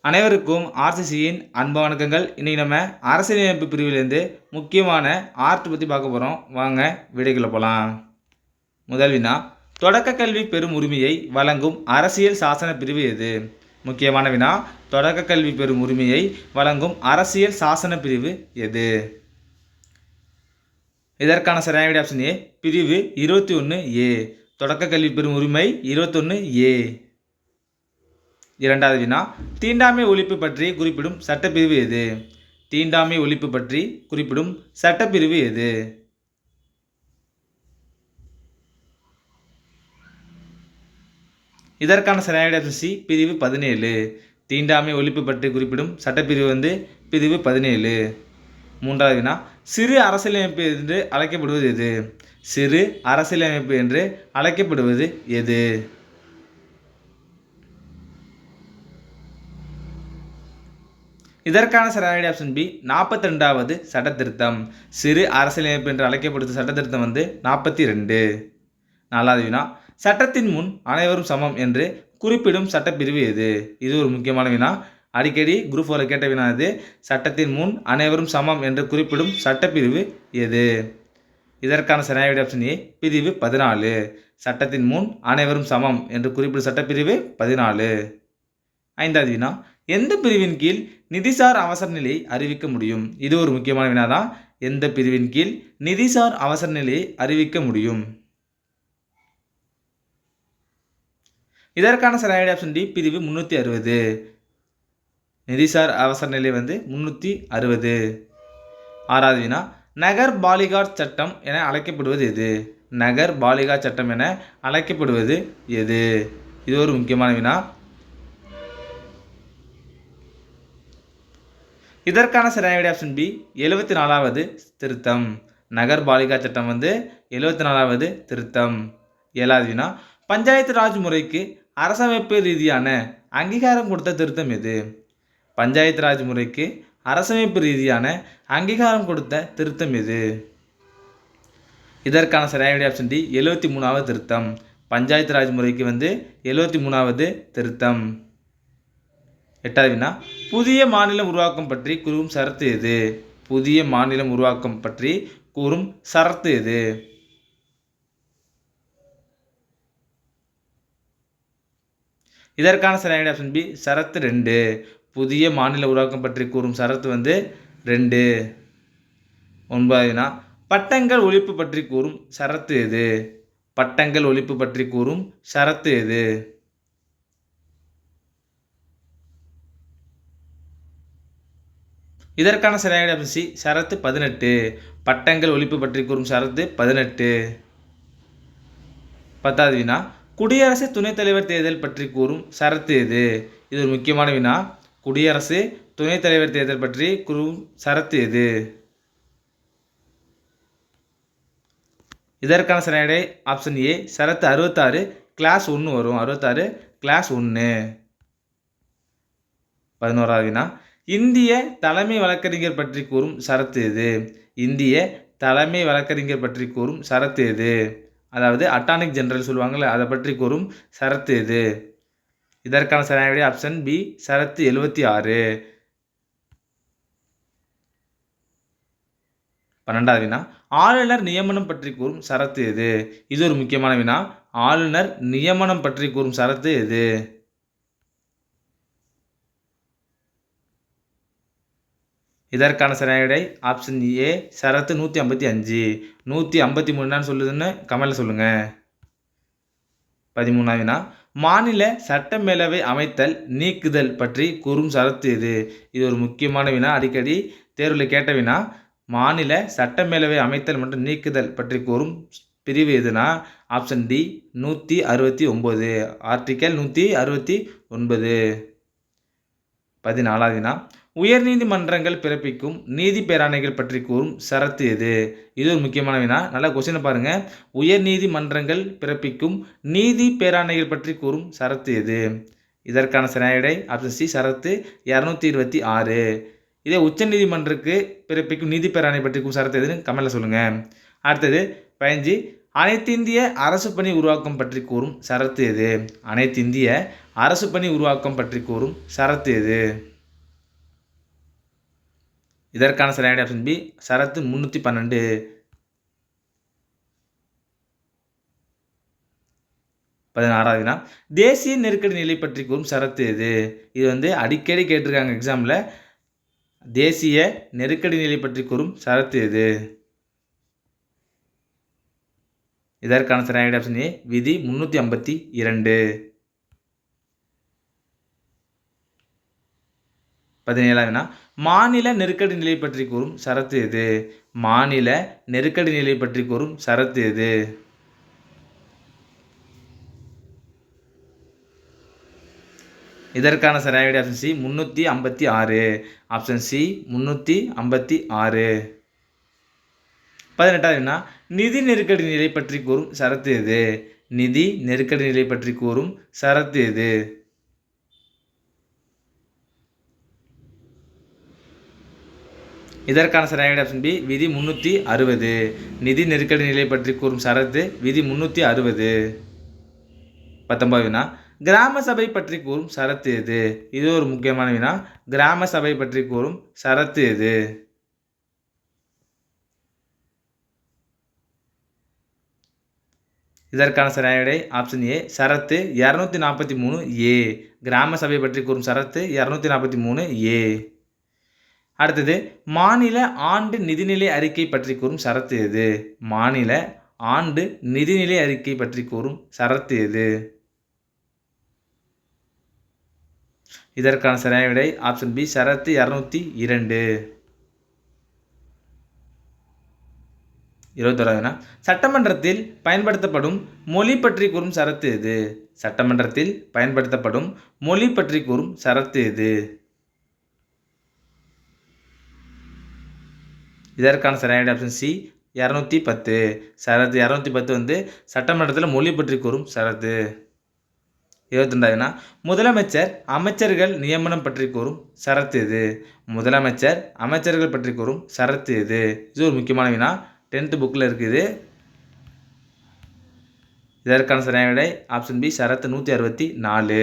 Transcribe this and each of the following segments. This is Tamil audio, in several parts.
அனைவருக்கும் ஆர்சிசியின் அன்பு வணக்கங்கள். இன்றைக்கி நம்ம அரசியலமைப்பு பிரிவிலேருந்து முக்கியமான ஆர்ட் பற்றி பார்க்க போகிறோம். வாங்க வீடியோக்குள்ள போகலாம். முதல் வினா, தொடக்க கல்வி பெறும் உரிமையை வழங்கும் அரசியல் சாசன பிரிவு எது? முக்கியமான வினா, தொடக்க கல்வி பெறும் உரிமையை வழங்கும் அரசியல் சாசன பிரிவு எது? இதற்கான சரியான விடை ஆப்ஷன் ஏ, பிரிவு 21A. தொடக்க கல்வி பெறும் உரிமை 21A. இரண்டாவது வினா, தீண்டாமை ஒழிப்பு பற்றி குறிப்பிடும் சட்டப்பிரிவு எது? தீண்டாமை ஒழிப்பு பற்றி குறிப்பிடும் சட்டப்பிரிவு எது? இதற்கான சரியான விடை ஆப்ஷன் சி, பிரிவு 17. தீண்டாமை ஒழிப்பு பற்றி குறிப்பிடும் சட்டப்பிரிவு பிரிவு 17. மூன்றாவது வினா, சிறு அரசியலமைப்பு என்று அழைக்கப்படுவது எது? சிறு அரசியலமைப்பு என்று அழைக்கப்படுவது எது? இதற்கான சரியான விடை ஆப்ஷன் பி, 42வது சட்ட திருத்தம். சிறு அரசியலமைப்பு என்று அழைக்கப்படுவது சட்ட திருத்தம் 42. நாலாவது வினா, சட்டத்தின் முன் அனைவரும் சமம் என்று குறிப்பிடும் சட்டப்பிரிவு எது? இது ஒரு முக்கியமான வினா. அடிக்கடி குரூப் 4 கேட்ட வினா இது. சட்டத்தின் முன் அனைவரும் சமம் என்று குறிப்பிடும் சட்டப்பிரிவு எது? இதற்கான சரியான விடை ஆப்ஷன் ஏ, பிரிவு 14. சட்டத்தின் முன் அனைவரும் சமம் என்று குறிப்பிடும் சட்டப்பிரிவு 14. ஐந்தாவது வினா, எந்த பிரிவின் கீழ் நிதிசார் அவசர நிலை அறிவிக்க முடியும்? இது ஒரு முக்கியமான வினா தான். எந்த பிரிவின் கீழ் நிதிசார் அவசர நிலையை அறிவிக்க முடியும்? இதற்கான சரியான ஆப்ஷன் டி, பிரிவு 360. நிதிசார் அவசர நிலை 360. ஆறாவது வினா, நகர் பாலிகாட் சட்டம் என அழைக்கப்படுவது எது? நகர் பாலிகாட் சட்டம் என அழைக்கப்படுவது எது? இது ஒரு முக்கியமான வினா. இதற்கான சரியான விடை ஆப்ஷன் பி, 74வது திருத்தம். நகர் பாலிகா சட்டம் 74வது திருத்தம். ஏழாவது வினா, பஞ்சாயத்து ராஜ் முறைக்கு அரசமைப்பு ரீதியான அங்கீகாரம் கொடுத்த திருத்தம் எது? பஞ்சாயத்து ராஜ் முறைக்கு அரசமைப்பு ரீதியான அங்கீகாரம் கொடுத்த திருத்தம் எது? இதற்கான சரியான விடை ஆப்ஷன் டி, 73வது திருத்தம். பஞ்சாயத்து ராஜ் முறைக்கு 73வது திருத்தம். எட்டாவது வினா, புதிய மாநிலம் உருவாக்கம் பற்றி கூறும் சரத்து எது? புதிய மாநிலம் உருவாக்கம் பற்றி கூறும் சரத்து எது? இதற்கான சரியான ஆப்ஷன் பி, சரத்து 2. புதிய மாநில உருவாக்கம் பற்றி கூறும் சரத்து 2. ஒன்பதாவது வினா, பட்டங்கள் ஒழிப்பு பற்றி கூறும் சரத்து எது? பட்டங்கள் ஒழிப்பு பற்றி கூறும் சரத்து எது? இதற்கான சரியான ஆப்ஷன் சி, சரத்து 18. பட்டங்கள் ஒழிப்பு பற்றி கூறும் சரத்து 18. பத்தாவது வினா, குடியரசு துணைத் தலைவர் தேர்தல் பற்றி கூறும் சரத்து எது? இது ஒரு முக்கியமான வினா. குடியரசு துணைத் தலைவர் தேர்தல் பற்றி கூறும் சரத்து எது? இதற்கான சரியான விடை ஆப்ஷன் ஏ, சரத்து 66 கிளாஸ் 1 வரும். 66 கிளாஸ் 1. 11வது வினா, இந்திய தலைமை வழக்கறிஞர் பற்றி கூறும் சரத்து எது? இந்திய தலைமை வழக்கறிஞர் பற்றி கூறும் சரத்து எது? அதாவது அட்டார்னி ஜெனரல் சொல்லுவாங்கள்ல, அதை பற்றி கூறும் சரத்து எது? இதற்கான சரியான விடை ஆப்ஷன் பி, சரத்து 76. 12வது வினா, ஆளுநர் நியமனம் பற்றி கூறும் சரத்து எது? இது ஒரு முக்கியமான வினா. ஆளுநர் நியமனம் பற்றி கூறும் சரத்து எது? இதற்கான சரியான விடை ஆப்ஷன் ஏ, சரத்து 155. 153 சொல்லுதுன்னு கமெண்ட்ல சொல்லுங்க. 13வது வினா, மாநில சட்டமேலவை அமைத்தல் நீக்குதல் பற்றி கூறும் சரத்து எது? இது ஒரு முக்கியமான வினா. அடிக்கடி தேர்வில் கேட்ட வினா. மாநில சட்டமேலவை அமைத்தல் மற்றும் நீக்குதல் பற்றி கூறும் பிரிவு எதுனா ஆப்ஷன் டி, 169. ஆர்டிக்கல் 169. 14வது வினா, உயர்நீதிமன்றங்கள் பிறப்பிக்கும் நீதி பேராணைகள் பற்றி கூறும் சரத்து எது? இது ஒரு முக்கியமான வினா. நல்லா கொஸ்டினை பாருங்க. உயர்நீதிமன்றங்கள் பிறப்பிக்கும் நீதி பேராணைகள் பற்றி கூறும் சரத்து எது? இதற்கான சரியான விடை ஆப்ஷன் சி, சரத்து 226. இதே உச்சநீதிமன்றத்துக்கு பிறப்பிக்கும் நீதி பேராணை பற்றி கூறும் சரத்து எதுன்னு கமெண்ட்ல சொல்லுங்க. அடுத்தது 15, அனைத்திந்திய அரசு பணி உருவாக்கம் பற்றி கூறும் சரத்து எது? அனைத்திந்திய அரசு பணி உருவாக்கம் பற்றி கூறும் சரத்து எது? இதற்கான சரியான ஆப்ஷன் பி சரத்து 312. 16வது வினா தேசிய நெருக்கடி நிலை பற்றி கூறும் சரத்து எது? இது அடிக்கடி கேட்டிருக்காங்க எக்ஸாமில். தேசிய நெருக்கடி நிலை பற்றி கூறும் சரத்து எது? இதற்கான சரியான ஆப்ஷன் ஏ விதி 352. 17வது வினா மாநில நெருக்கடி நிலை பற்றி கூறும் சரத்து எது? மாநில நெருக்கடி நிலை பற்றி கூறும் சரத்து எது? இதற்கான சரியான ஆப்ஷன் சி 356. Option C 356. 18வது வினா நிதி நெருக்கடி நிலை பற்றி கூறும் சரத்து எது? நிதி நெருக்கடி நிலை பற்றி கூறும் சரத்து எது? இதற்கான சரியான ஆப்ஷன் பி விதி 360. நிதி நெருக்கடி நிலை பற்றி கூறும் சரத்து விதி 360. 19வது வினா கிராம சபை பற்றி கூறும் சரத்து எது? இது ஒரு முக்கியமான வினா. கிராம சபை பற்றி கூறும் சரத்து எது? இதற்கான சரியான விடை ஆப்ஷன் ஏ சரத்து 243 ஏ. கிராம சபை பற்றி கூறும் சரத்து 243 ஏ. அடுத்தது மாநில ஆண்டு நிதிநிலை அறிக்கை பற்றி கூறும் சரத்து எது? மாநில ஆண்டு நிதிநிலை அறிக்கை பற்றி கூறும் சரத்து எது? இதற்கான சரியான விடை ஆப்ஷன் பி சரத்து 202. 21வது வினா சட்டமன்றத்தில் பயன்படுத்தப்படும் மொழி பற்றி கூறும் சரத்து எது? சட்டமன்றத்தில் பயன்படுத்தப்படும் மொழி பற்றி கூறும் சரத்து எது? இதற்கான சரியான ஆப்ஷன் சி 210. சரத்து 210 சட்டமன்றத்தில் மொழி பற்றி கூறும் சரத்து. 22வது வினா முதலமைச்சர் அமைச்சர்கள் நியமனம் பற்றி கூறும் சரத்து எது? முதலமைச்சர் அமைச்சர்கள் பற்றி கூறும் சரத்து எது? இது ஒரு முக்கியமான வினா. 10th புக்கில் இருக்குது. இதற்கான சரியான விடை ஆப்ஷன் பி சரத்து 164.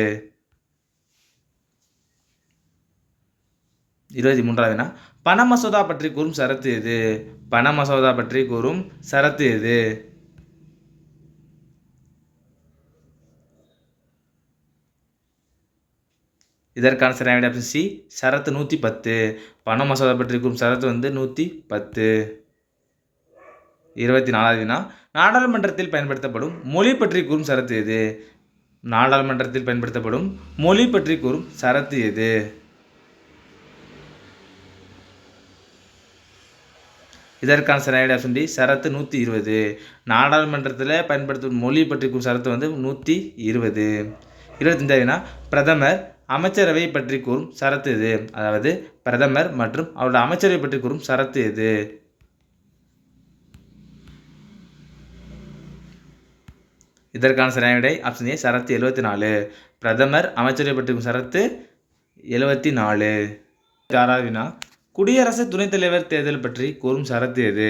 23வது வினா பண மசோதா பற்றி கூறும் சரத்து எது? பண மசோதா பற்றி கூறும் சரத்து எது? இதற்கான சரியான ஆப்ஷன் சி சரத்து 110. பண மசோதா பற்றி கூறும் சரத்து 110. 24வது வினா நாடாளுமன்றத்தில் பயன்படுத்தப்படும் மொழி பற்றி கூறும் சரத்து எது? நாடாளுமன்றத்தில் பயன்படுத்தப்படும் மொழி பற்றி கூறும் சரத்து எது? இதற்கான சரியான ஆப்ஷன் டி சரத்து 120. நாடாளுமன்றத்தில் பயன்படுத்தும் மொழி பற்றி கூறும் சரத்து 120. 25வது வினா பிரதமர் அமைச்சரவை பற்றி கூறும் சரத்து எது? அதாவது பிரதமர் மற்றும் அவருடைய அமைச்சரவை பற்றி கூறும் சரத்து எது? இதற்கான சரியான விடை ஆப்ஷன் ஏ சரத்து 74. பிரதமர் அமைச்சரவை பற்றி கூறும் சரத்து 74. 6வது வினா குடியரசு துணைத் தலைவர் தேர்தல் பற்றி கூறும் சரத்து எது?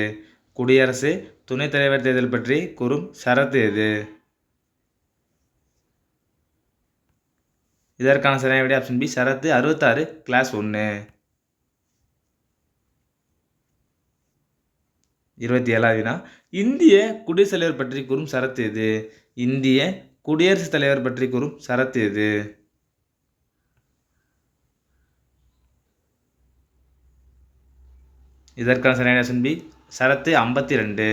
குடியரசு துணைத் தலைவர் தேர்தல் பற்றி கூறும் சரத்து எது? இதற்கான சரியான விடை ஆப்ஷன் பி சரத்து 66 கிளாஸ் 1. 27வது வினா இந்திய குடியரசுத் தலைவர் பற்றி கூறும் சரத்து எது? இந்திய குடியரசுத் தலைவர் பற்றி கூறும் சரத்து எது? இதற்கான சரியான ஆப்ஷன் பி சரத்து 52.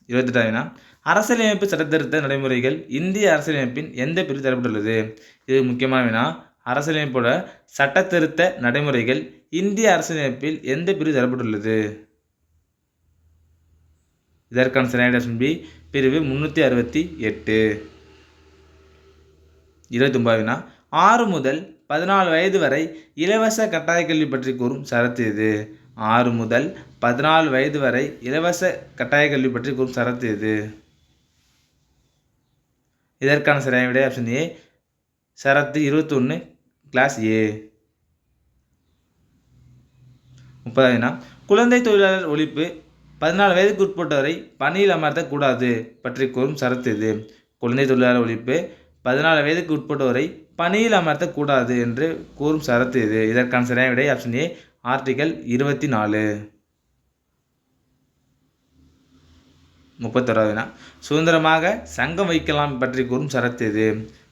28வது வினா அரசியலமைப்பு சட்டத்திருத்த நடைமுறைகள் இந்திய அரசியலமைப்பின் எந்த பிரிவு தரப்பட்டுள்ளது? இது முக்கியமான வினா. அரசியலமைப்போட சட்டத்திருத்த நடைமுறைகள் இந்திய அரசியலமைப்பில் எந்த பிரிவு தரப்பட்டுள்ளது? இதற்கான சரியான ஆப்ஷன் பி பிரிவு 368. 29வது வினா 6 முதல் 14 வயது வரை இலவச கட்டாய கல்வி பற்றி கூறும் சரத்து எது? 6 முதல் 14 வயது வரை இலவச கட்டாய கல்வி பற்றி கூறும் சரத்து எது? இதற்கான சரியான விடை ஆப்ஷன் ஏ சரத்து 21 கிளாஸ் ஏ. 30வது வினா குழந்தை தொழிலாளர் ஒழிப்பு 14 வயதுக்கு உட்பட்டவரை பணியில் அமர்த்தக்கூடாது பற்றி கூறும் சரத்து இது. குழந்தை தொழிலாளர் ஒழிப்பு. 14 வயதுக்கு உட்பட்டவரை பணியில் அமர்த்தக்கூடாது என்று கூறும் சரத்து இது. இதற்கான சரியான விடை ஆப்ஷன் ஏ ஆர்டிகல் 24. 31வது வினா. சுதந்திரமாக சங்கம் வைக்கலாம் பற்றி கூறும் சரத்து இது.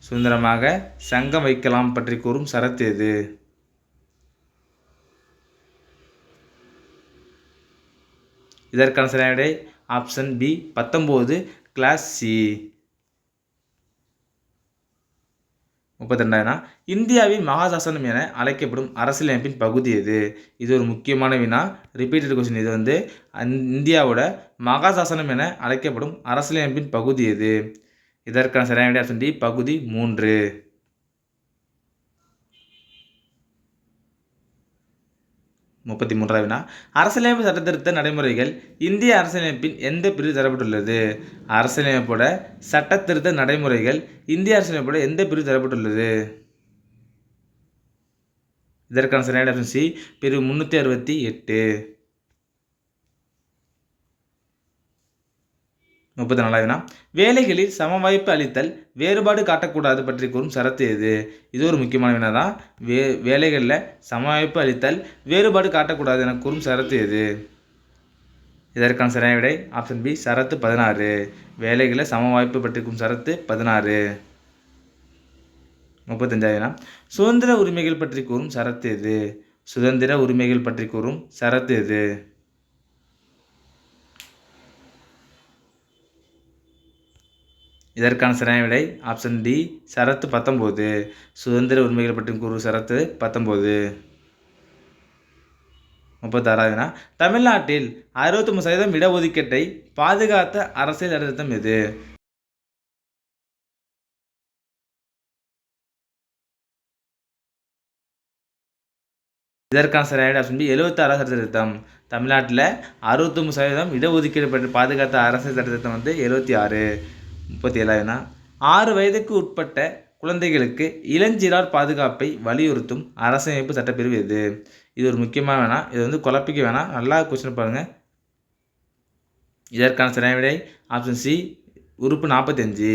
சுதந்திரமாக சங்கம் வைக்கலாம் பற்றி கூறும் சரத்து இது. இதற்கான சரியான விடை ஆப்ஷன் பி 19 கிளாஸ் சி. 32 இந்தியாவின் மகாசாசனம் என அழைக்கப்படும் அரசியலமைப்பின் பகுதி எது? இது ஒரு முக்கியமான வினா, ரிப்பீட்டட் கொஸ்டின். இது வந்து இந்தியாவோட மகாசாசனம் என அழைக்கப்படும் அரசியலமைப்பின் பகுதி எது? இதற்கான சரியான விடை ஆப்ஷன் டி பகுதி 3. 33வது வினா. அரசியலமைப்பு சட்டத்திருத்த நடைமுறைகள் இந்திய அரசியலமைப்பின் எந்த பிரிவு தரப்பட்டுள்ளது? அரசியலமைப்போட சட்டத்திருத்த நடைமுறைகள் இந்திய அரசியலமைப்போட எந்த பிரிவு தரப்பட்டுள்ளது? இதற்கான சரியான ஆப்ஷன் சி பிரிவு 368. 34வது வினா. வேலைகளில் சமவாய்ப்பு அளித்தல் வேறுபாடு காட்டக்கூடாது பற்றி கூறும் சரத்து எது? இது ஒரு முக்கியமான வினா தான். வேலைகளில் சமவாய்ப்பு அளித்தல் வேறுபாடு காட்டக்கூடாது என கூறும் சரத்து எது? இதற்கான சரியான விடை ஆப்ஷன் பி சரத்து 16. வேலைகளில் சமவாய்ப்பு பற்றி கூறும் சரத்து 16. 35வது வினா. சுதந்திர உரிமைகள் பற்றி கூறும் சரத்து எது? சுதந்திர உரிமைகள் பற்றி கூறும் சரத்து எது? இதற்கான சரியான விடை ஆப்ஷன் டி சரத்து 19. சுதந்திர உரிமைகள் பற்றி கூறும் சரத்து 19. 36வது வினா. தமிழ்நாட்டில் 63% இடஒதுக்கீட்டை பாதுகாத்த அரசியல் சட்டத்திருத்தம் எது? இதற்கான சரியான ஆப்ஷன் பி 76வது சட்டத்திருத்தம். தமிழ்நாட்டில் 63% இடஒதுக்கீடு பற்றி பாதுகாத்த அரசியல் சட்டத்திருத்தம் வந்து 76. 37வது 6 வயதுக்கு உட்பட்ட குழந்தைகளுக்கு இளஞ்சிறார் பாதுகாப்பை வலியுறுத்தும் அரசியலமைப்பு சட்டப்பிரிவு எது? இது ஒரு முக்கியமான வேணா, இது வந்து குழப்பிக்க வேணாம், நல்லா கொஸ்டின் பாருங்கள். இதற்கான சரியான விடை ஆப்ஷன் சி உறுப்பு 45.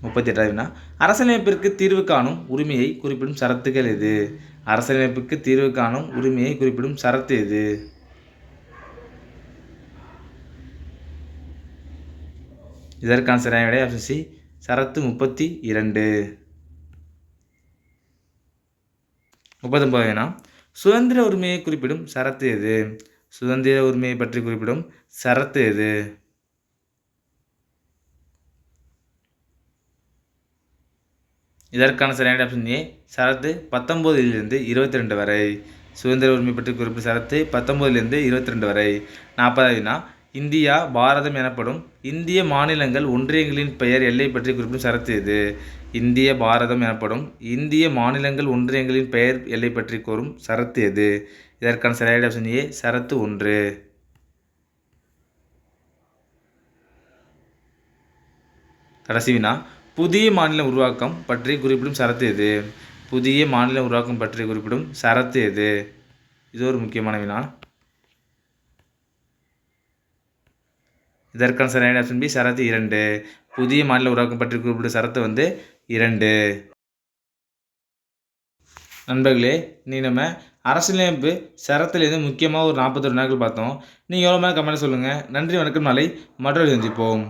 38வது அரசியலமைப்பிற்கு தீர்வு காணும் உரிமையை குறிப்பிடும் சரத்துகள் எது? அரசியலமைப்புக்கு தீர்வு காணும் உரிமையை குறிப்பிடும் சரத்து எது? இதற்கான சரியான விடை ஆப்ஷன் சி சரத்து 32. 39வது சுதந்திர உரிமையை குறிப்பிடும் சரத்து எது? சுதந்திர உரிமையை பற்றி குறிப்பிடும் சரத்து எது? இதற்கான சரியான ஆப்ஷன் ஏ சரத்து 19லிருந்து 22 வரை. சுதந்திர உரிமை பற்றி குறிப்பிட்ட சரத்து 19லிருந்து 22 வரை. 40வது இந்தியா பாரதம் எனப்படும் இந்திய மாநிலங்கள் ஒன்றியங்களின் பெயர் எல்லை பற்றி குறிப்பிடும் சரத்து எது? இந்திய பாரதம் எனப்படும் இந்திய மாநிலங்கள் ஒன்றியங்களின் பெயர் எல்லை பற்றி கூறும் சரத்து எது? இதற்கான சரியான ஆப்ஷன் ஏ சரத்து 1. கடைசி வினா. புதிய மாநில உருவாக்கம் பற்றி குறிப்பிடும் சரத்து எது? புதிய மாநில உருவாக்கம் பற்றி குறிப்பிடும் சரத்து எது? இது ஒரு முக்கியமான வினா. இதற்கான சரியான ஆப்ஷன் பி சரத்து 2. புதிய மாநில உருவாக்கம் பற்றி குறிப்பிட்ட சரத்து வந்து 2. நண்பர்களே, நீ நம்ம அரசியலமைப்பு சரத்துலேருந்து முக்கியமாக ஒரு 41 வினாக்கள் பார்த்தோம். நீங்கள் எவ்வளோ மேலே கமெண்ட் சொல்லுங்கள். நன்றி, வணக்கம். நாளை மற்றொரு சந்திப்போம்.